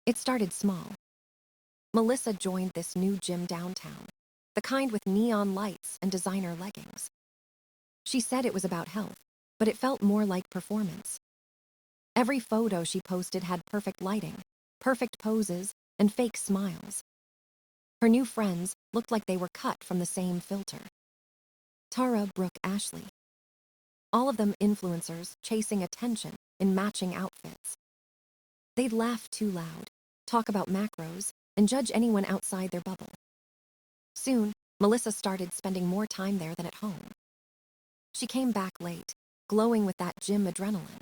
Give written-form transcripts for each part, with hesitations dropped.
It started small. Melissa joined this new gym downtown, the kind with neon lights and designer leggings. She said it was about health, but it felt more like performance. Every photo she posted had perfect lighting, perfect poses, and fake smiles. Her new friends looked like they were cut from the same filter. Tara, Brooke, Ashley. All of them influencers chasing attention in matching outfits. They'd laugh too loud, talk about macros, and judge anyone outside their bubble. Soon, Melissa started spending more time there than at home. She came back late, glowing with that gym adrenaline.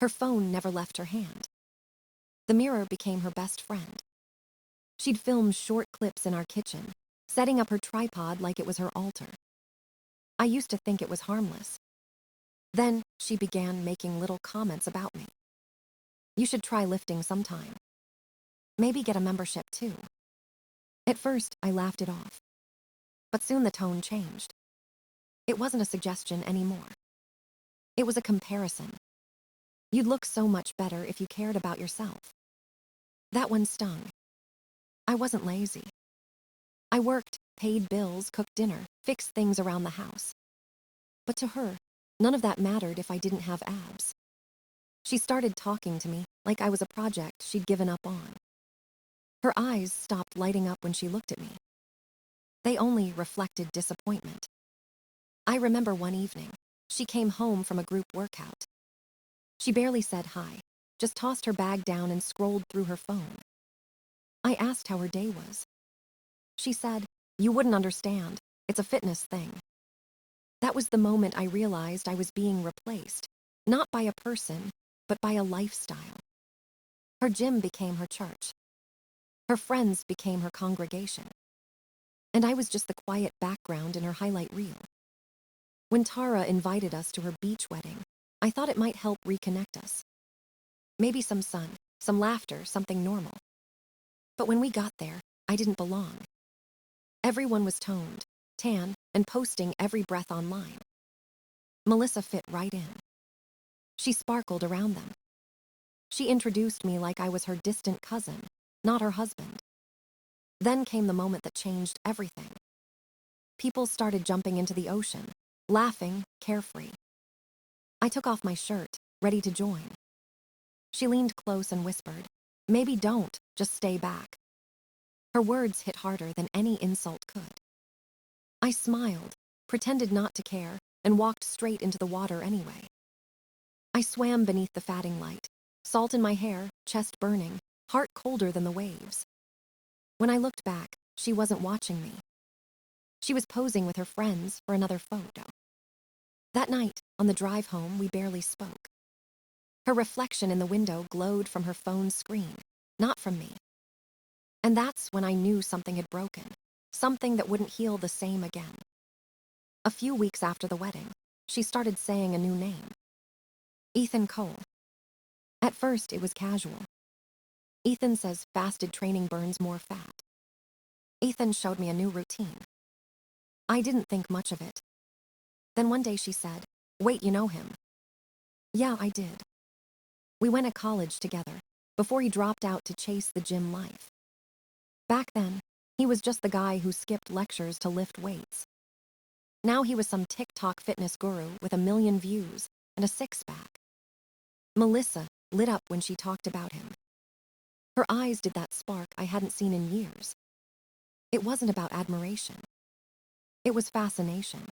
Her phone never left her hand. The mirror became her best friend. She'd film short clips in our kitchen, setting up her tripod like it was her altar. I used to think it was harmless. Then she began making little comments about me. You should try lifting sometime. Maybe get a membership too. At first, I laughed it off. But soon the tone changed. It wasn't a suggestion anymore. It was a comparison. You'd look so much better if you cared about yourself. That one stung. I wasn't lazy. I worked, paid bills, cooked dinner, fixed things around the house. But to her, none of that mattered if I didn't have abs. She started talking to me like I was a project she'd given up on. Her eyes stopped lighting up when she looked at me. They only reflected disappointment. I remember one evening, she came home from a group workout. She barely said hi, just tossed her bag down and scrolled through her phone. I asked how her day was. She said, "You wouldn't understand. It's a fitness thing." That was the moment I realized I was being replaced, not by a person, but by a lifestyle. Her gym became her church. Her friends became her congregation. And I was just the quiet background in her highlight reel. When Tara invited us to her beach wedding, I thought it might help reconnect us. Maybe some sun, some laughter, something normal. But when we got there, I didn't belong. Everyone was toned, tan, and posting every breath online. Melissa fit right in. She sparkled around them. She introduced me like I was her distant cousin, not her husband. Then came the moment that changed everything. People started jumping into the ocean, laughing, carefree. I took off my shirt, ready to join. She leaned close and whispered, "Maybe don't, just stay back." Her words hit harder than any insult could. I smiled, pretended not to care, and walked straight into the water anyway. I swam beneath the fatting light, salt in my hair, chest burning, heart colder than the waves. When I looked back, she wasn't watching me. She was posing with her friends for another photo. That night, on the drive home, we barely spoke. Her reflection in the window glowed from her phone's screen, not from me. And that's when I knew something had broken, something that wouldn't heal the same again. A few weeks after the wedding, she started saying a new name. Ethan Cole. At first, it was casual. Ethan says fasted training burns more fat. Ethan showed me a new routine. I didn't think much of it. Then one day she said, "Wait, you know him?" Yeah, I did. We went to college together, before he dropped out to chase the gym life. Back then, he was just the guy who skipped lectures to lift weights. Now he was some TikTok fitness guru with 1 million views and a six-pack. Melissa lit up when she talked about him. Her eyes did that spark I hadn't seen in years. It wasn't about admiration. It was fascination.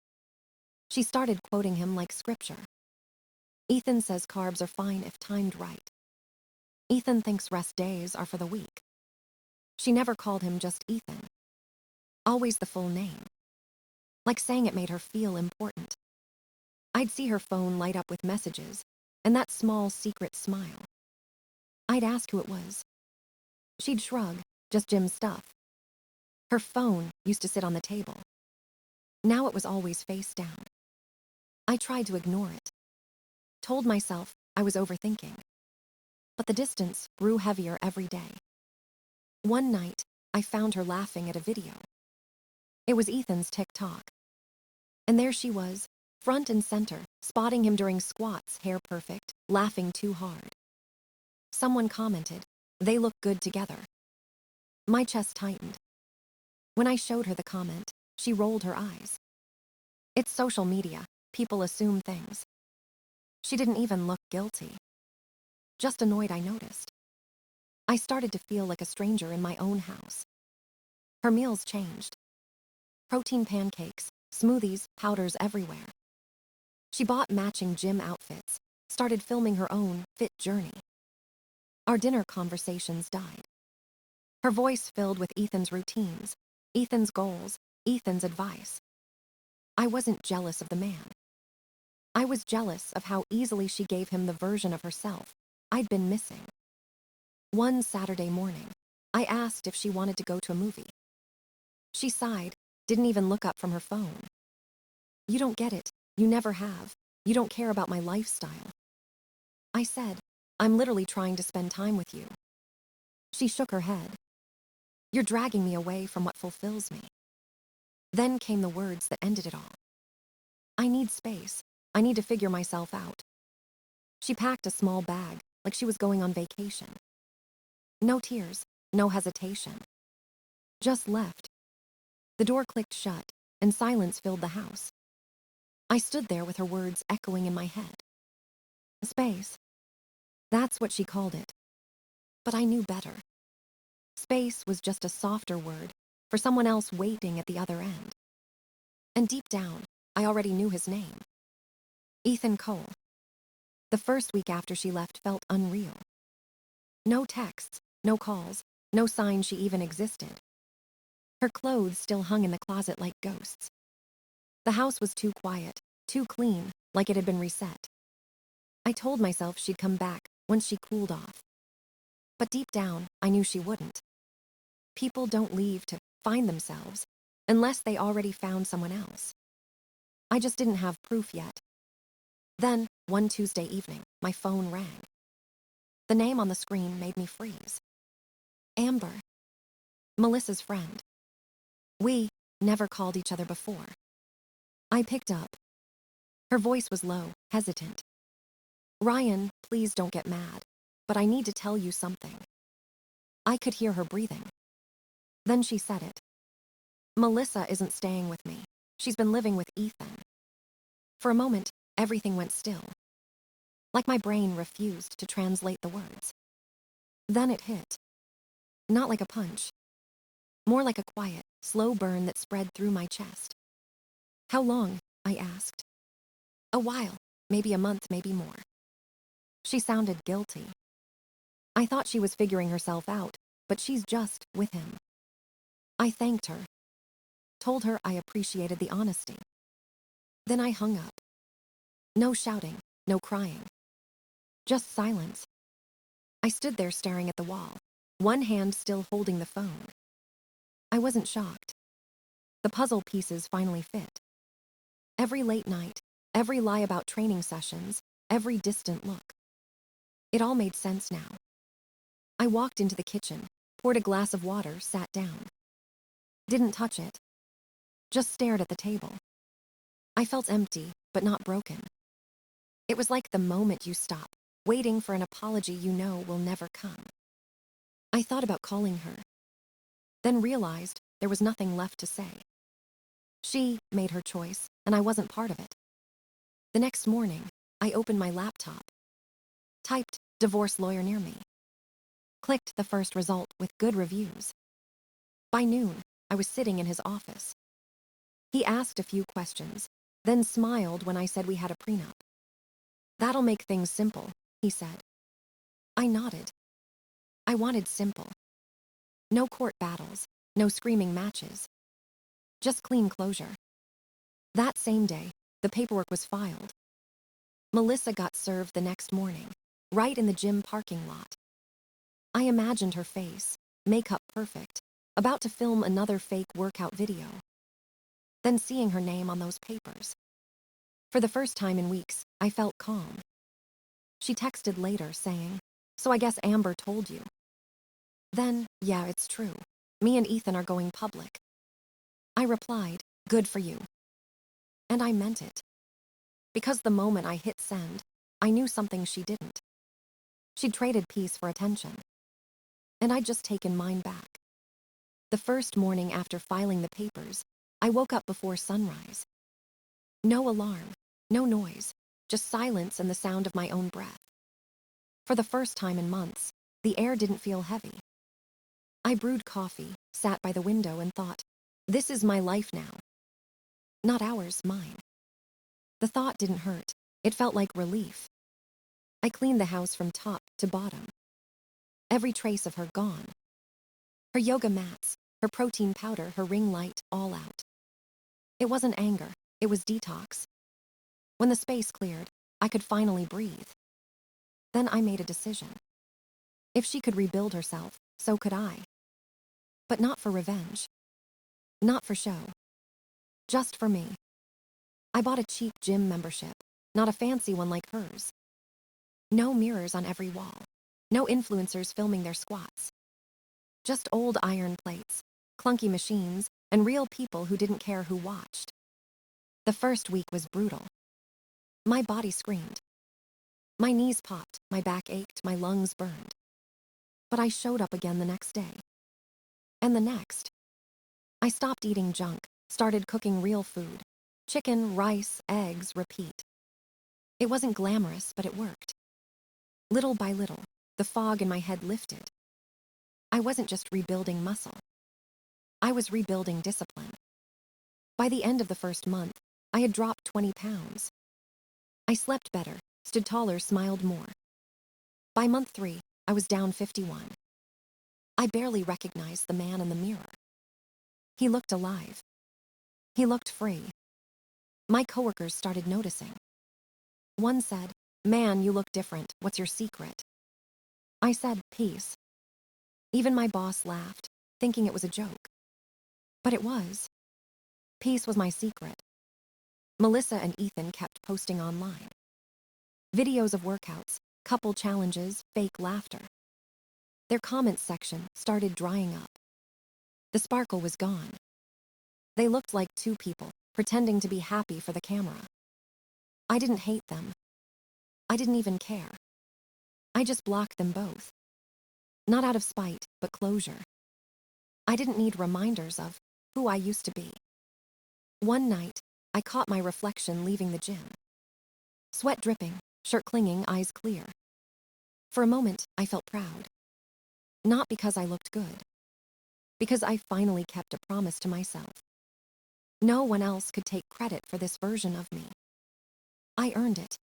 She started quoting him like scripture. Ethan says carbs are fine if timed right. Ethan thinks rest days are for the weak. She never called him just Ethan. Always the full name. Like saying it made her feel important. I'd see her phone light up with messages, and that small secret smile. I'd ask who it was. She'd shrug, just gym stuff. Her phone used to sit on the table. Now it was always face down. I tried to ignore it. Told myself I was overthinking. But the distance grew heavier every day. One night, I found her laughing at a video. It was Ethan's TikTok. And there she was, front and center, spotting him during squats, hair perfect, laughing too hard. Someone commented, They look good together. My chest tightened. When I showed her the comment, she rolled her eyes. It's social media. People assume things. She didn't even look guilty. Just annoyed, I noticed. I started to feel like a stranger in my own house. Her meals changed. Protein pancakes, smoothies, powders everywhere. She bought matching gym outfits, started filming her own fit journey. Our dinner conversations died. Her voice filled with Ethan's routines, Ethan's goals, Ethan's advice. I wasn't jealous of the man. I was jealous of how easily she gave him the version of herself I'd been missing. One Saturday morning, I asked if she wanted to go to a movie. She sighed, didn't even look up from her phone. You don't get it. You never have. You don't care about my lifestyle. I said, I'm literally trying to spend time with you. She shook her head. You're dragging me away from what fulfills me. Then came the words that ended it all. I need space. I need to figure myself out. She packed a small bag, like she was going on vacation. No tears, no hesitation. Just left. The door clicked shut, and silence filled the house. I stood there with her words echoing in my head. Space. That's what she called it. But I knew better. Space was just a softer word for someone else waiting at the other end. And deep down, I already knew his name. Ethan Cole. The first week after she left felt unreal. No texts, no calls, no sign she even existed. Her clothes still hung in the closet like ghosts. The house was too quiet, too clean, like it had been reset. I told myself she'd come back once she cooled off. But deep down, I knew she wouldn't. People don't leave to find themselves unless they already found someone else. I just didn't have proof yet. Then, one Tuesday evening, my phone rang. The name on the screen made me freeze. Amber. Melissa's friend. We never called each other before. I picked up. Her voice was low, hesitant. Ryan, please don't get mad, but I need to tell you something. I could hear her breathing. Then she said it. Melissa isn't staying with me. She's been living with Ethan. For a moment, everything went still. Like my brain refused to translate the words. Then it hit. Not like a punch. More like a quiet, slow burn that spread through my chest. How long? I asked. A while. Maybe a month, maybe more. She sounded guilty. I thought she was figuring herself out, but she's just with him. I thanked her. Told her I appreciated the honesty. Then I hung up. No shouting, no crying. Just silence. I stood there staring at the wall, one hand still holding the phone. I wasn't shocked. The puzzle pieces finally fit. Every late night, every lie about training sessions, every distant look. It all made sense now. I walked into the kitchen, poured a glass of water, sat down. Didn't touch it. Just stared at the table. I felt empty, but not broken. It was like the moment you stop, waiting for an apology you know will never come. I thought about calling her, then realized there was nothing left to say. She made her choice, and I wasn't part of it. The next morning, I opened my laptop, typed divorce lawyer near me, clicked the first result with good reviews. By noon, I was sitting in his office. He asked a few questions, then smiled when I said we had a prenup. That'll make things simple, he said. I nodded. I wanted simple. No court battles, no screaming matches. Just clean closure. That same day, the paperwork was filed. Melissa got served the next morning, right in the gym parking lot. I imagined her face, makeup perfect, about to film another fake workout video. Then seeing her name on those papers. For the first time in weeks, I felt calm. She texted later saying, "So I guess Amber told you." Then, yeah, it's true. Me and Ethan are going public. I replied, "Good for you." And I meant it. Because the moment I hit send, I knew something she didn't. She'd traded peace for attention. and I'd just taken mine back. The first morning after filing the papers, I woke up before sunrise. No alarm, no noise, just silence and the sound of my own breath. For the first time in months, the air didn't feel heavy. I brewed coffee, sat by the window and thought, this is my life now. Not ours, mine. The thought didn't hurt. It felt like relief. I cleaned the house from top to bottom. Every trace of her gone. Her yoga mats, her protein powder, her ring light, all out. It wasn't anger, it was detox. When the space cleared, I could finally breathe. Then I made a decision. If she could rebuild herself, so could I. But not for revenge. Not for show. Just for me. I bought a cheap gym membership, not a fancy one like hers. No mirrors on every wall. No influencers filming their squats. Just old iron plates, clunky machines, and real people who didn't care who watched. The first week was brutal. My body screamed. My knees popped, my back ached, my lungs burned. But I showed up again the next day. And the next. I stopped eating junk, started cooking real food. Chicken, rice, eggs, repeat. It wasn't glamorous, but it worked. Little by little, the fog in my head lifted. I wasn't just rebuilding muscle. I was rebuilding discipline. By the end of the first month, I had dropped 20 pounds. I slept better, stood taller, smiled more. By month 3, I was down 51. I barely recognized the man in the mirror. He looked alive. He looked free. My coworkers started noticing. One said, "Man, you look different. What's your secret?" I said, "Peace." Even my boss laughed, thinking it was a joke. But it was. Peace was my secret. Melissa and Ethan kept posting online. Videos of workouts, couple challenges, fake laughter. Their comments section started drying up. The sparkle was gone. They looked like two people, pretending to be happy for the camera. I didn't hate them. I didn't even care. I just blocked them both. Not out of spite, but closure. I didn't need reminders of who I used to be. One night, I caught my reflection leaving the gym. Sweat dripping, shirt clinging, eyes clear. For a moment, I felt proud. Not because I looked good. Because I finally kept a promise to myself. No one else could take credit for this version of me. I earned it.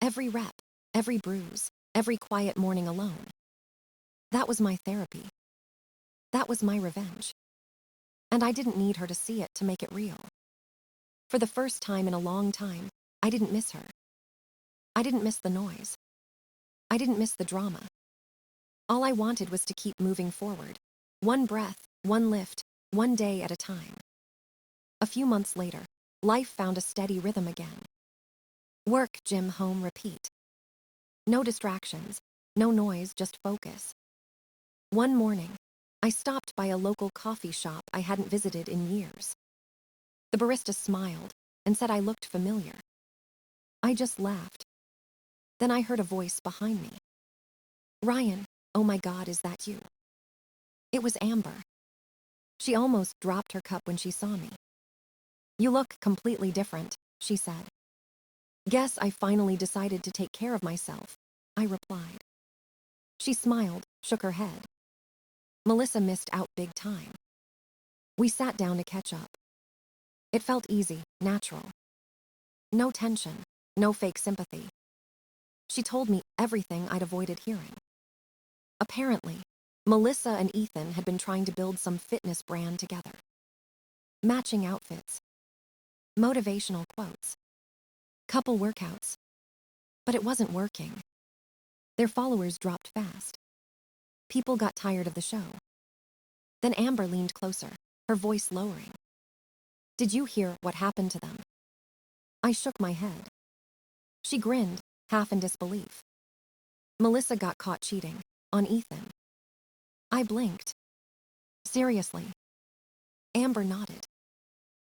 Every rep, every bruise, every quiet morning alone. That was my therapy. That was my revenge. And I didn't need her to see it to make it real. For the first time in a long time, I didn't miss her. I didn't miss the noise. I didn't miss the drama. All I wanted was to keep moving forward. One breath, one lift, one day at a time. A few months later, life found a steady rhythm again. Work, gym, home, repeat. No distractions, no noise, just focus. One morning, I stopped by a local coffee shop I hadn't visited in years. The barista smiled and said I looked familiar. I just laughed. Then I heard a voice behind me. "Ryan, oh my God, is that you?" It was Amber. She almost dropped her cup when she saw me. "You look completely different," she said. "Guess I finally decided to take care of myself," I replied. She smiled, shook her head. Melissa missed out big time. We sat down to catch up. It felt easy, natural. No tension, no fake sympathy. She told me everything I'd avoided hearing. Apparently, Melissa and Ethan had been trying to build some fitness brand together. Matching outfits. Motivational quotes. Couple workouts. But it wasn't working. Their followers dropped fast. People got tired of the show. Then Amber leaned closer, her voice lowering. "Did you hear what happened to them?" I shook my head. She grinned, half in disbelief. "Melissa got caught cheating, on Ethan." I blinked. "Seriously?" Amber nodded.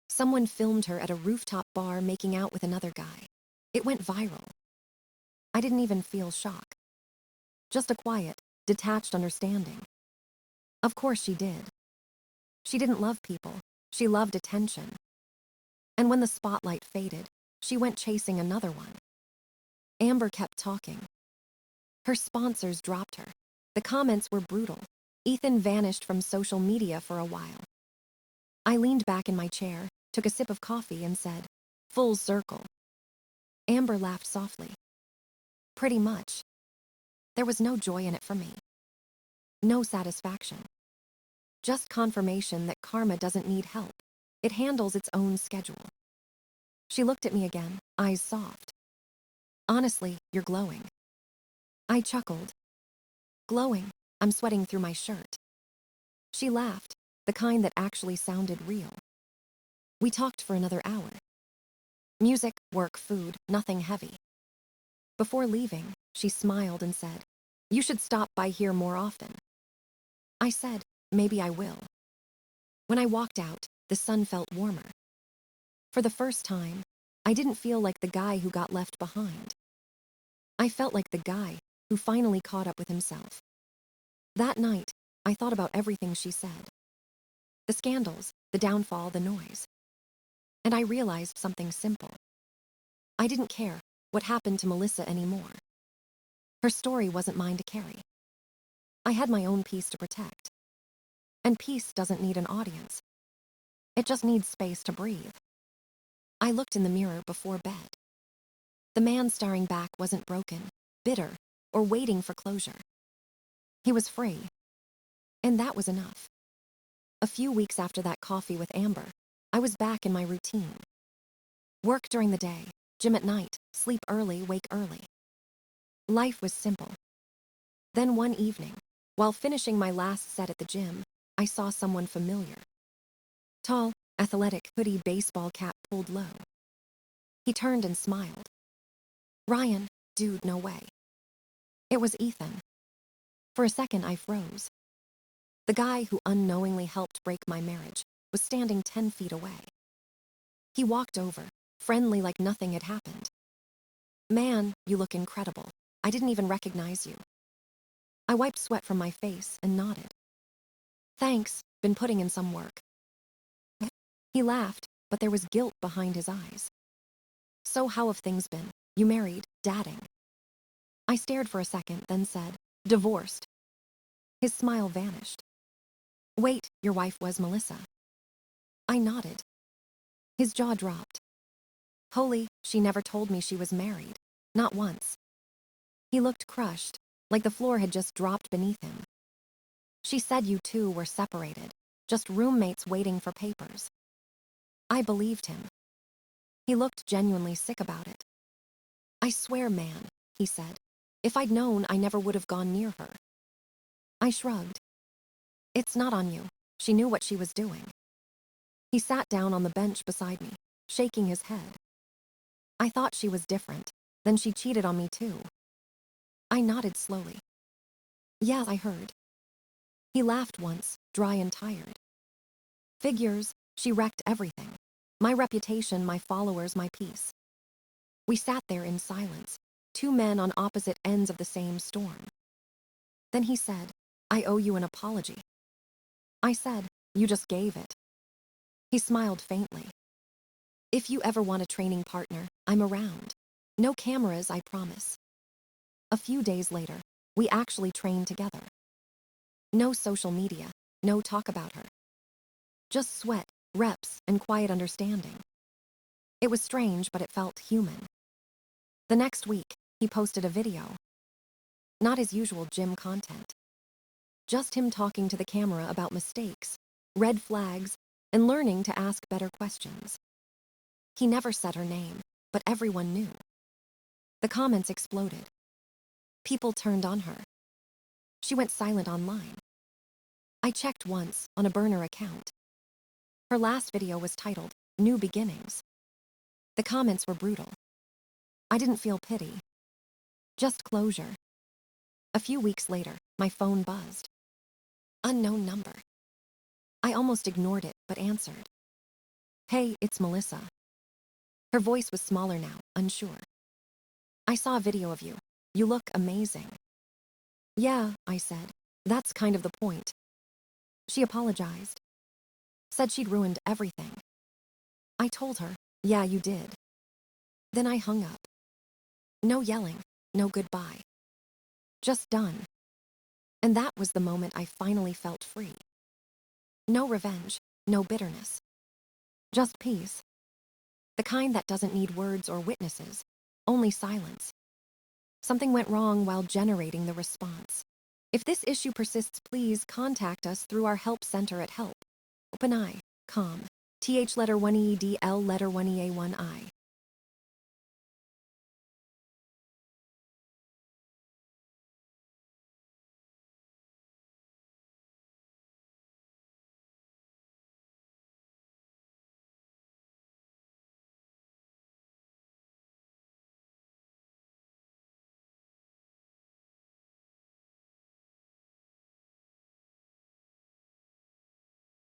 Someone filmed her at a rooftop bar making out with another guy. It went viral. I didn't even feel shock. Just a quiet, detached understanding. Of course she did. She didn't love people. She loved attention. And when the spotlight faded, she went chasing another one. Amber kept talking. Her sponsors dropped her. The comments were brutal. Ethan vanished from social media for a while. I leaned back in my chair, took a sip of coffee and said, "Full circle." Amber laughed softly. "Pretty much." There was no joy in it for me. No satisfaction. Just confirmation that karma doesn't need help. It handles its own schedule. She looked at me again, eyes soft. "Honestly, you're glowing." I chuckled. "Glowing? I'm sweating through my shirt." She laughed, the kind that actually sounded real. We talked for another hour. Music, work, food, nothing heavy. Before leaving, she smiled and said, "You should stop by here more often." I said, "Maybe I will." When I walked out, the sun felt warmer. For the first time, I didn't feel like the guy who got left behind. I felt like the guy who finally caught up with himself. That night, I thought about everything she said. The scandals, the downfall, the noise. And I realized something simple. I didn't care what happened to Melissa anymore. Her story wasn't mine to carry. I had my own peace to protect. And peace doesn't need an audience. It just needs space to breathe. I looked in the mirror before bed. The man staring back wasn't broken, bitter, or waiting for closure. He was free. And that was enough. A few weeks after that coffee with Amber, I was back in my routine. Work during the day, gym at night, sleep early, wake early. Life was simple. Then one evening, while finishing my last set at the gym, I saw someone familiar. Tall, athletic, hoodie, baseball cap pulled low. He turned and smiled. "Ryan, dude, no way." It was Ethan. For a second, I froze. The guy who unknowingly helped break my marriage was standing 10 feet away. He walked over, friendly like nothing had happened. "Man, you look incredible. I didn't even recognize you." I wiped sweat from my face and nodded. "Thanks, been putting in some work." He laughed, but there was guilt behind his eyes. "So how have things been? You married, dating?" I stared for a second, then said, "Divorced." His smile vanished. "Wait, your wife was Melissa?" I nodded. His jaw dropped. "Holy, she never told me she was married. Not once." He looked crushed, like the floor had just dropped beneath him. "She said you two were separated, just roommates waiting for papers." I believed him. He looked genuinely sick about it. "I swear, man," he said. "If I'd known, I never would have gone near her." I shrugged. "It's not on you. She knew what she was doing." He sat down on the bench beside me, shaking his head. "I thought she was different. Then she cheated on me too." I nodded slowly. "Yeah, I heard." He laughed once, dry and tired. "Figures, she wrecked everything. My reputation, my followers, my peace." We sat there in silence, two men on opposite ends of the same storm. Then he said, "I owe you an apology." I said, "You just gave it." He smiled faintly. "If you ever want a training partner, I'm around. No cameras, I promise." A few days later, we actually trained together. No social media, no talk about her. Just sweat, reps, and quiet understanding. It was strange, but it felt human. The next week, he posted a video. Not his usual gym content. Just him talking to the camera about mistakes, red flags, and learning to ask better questions. He never said her name, but everyone knew. The comments exploded. People turned on her. She went silent online. I checked once on a burner account. Her last video was titled, "New Beginnings." The comments were brutal. I didn't feel pity. Just closure. A few weeks later, my phone buzzed. Unknown number. I almost ignored it, but answered. "Hey, it's Melissa." Her voice was smaller now, unsure. "I saw a video of you. You look amazing." "Yeah," I said. "That's kind of the point." She apologized, said she'd ruined everything. I told her, yeah, you did. Then I hung up. No yelling, no goodbye. Just done. And that was the moment I finally felt free. No revenge, no bitterness. Just peace. The kind that doesn't need words or witnesses, only silence. Something went wrong while generating the response. If this issue persists, please contact us through our help center at help. Open I, com. TH letter 1 E D L letter 1 EA 1 I.